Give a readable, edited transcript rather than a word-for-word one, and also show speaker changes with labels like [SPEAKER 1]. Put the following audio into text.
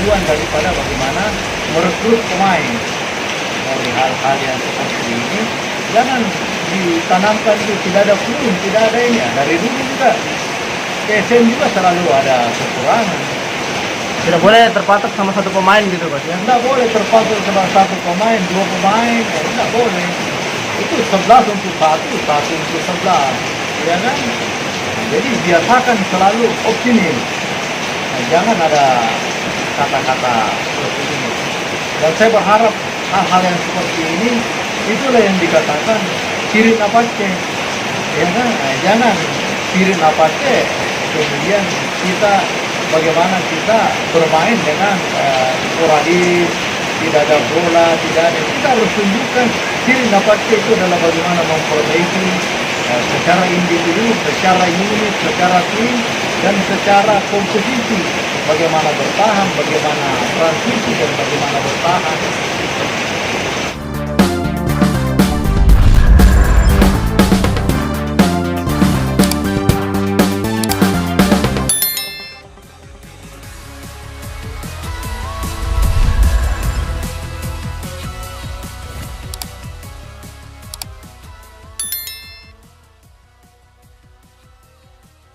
[SPEAKER 1] tujuan daripada bagaimana merekrut pemain. Dari hal-hal yang seperti ini jangan ditanamkan itu, tidak ada kurun, tidak ada ini. Dari dulu juga PSM juga selalu ada kekurangan.
[SPEAKER 2] Tidak boleh terpatok sama satu pemain gitu Coach ya.
[SPEAKER 1] Tidak boleh terpaku sama satu pemain, dua pemain, tidak boleh. Itu 11 untuk satu untuk 11, ya kan? Jadi biasakan selalu optimis. Nah, jangan ada kata-kata seperti ini. Dan saya berharap hal-hal yang seperti ini itulah yang dikatakan ciri napace, ya kan? Nah, jangan ciri napace kemudian kita bagaimana kita bermain dengan sporadis, tidak ada bola, tidak ada. Kita harus tunjukkan ciri napace itu adalah bagaimana memperbaiki secara individu, secara unit, secara tim, dan secara komposisi. Bagaimana bertahan, bagaimana transisi, dan bagaimana bertahan.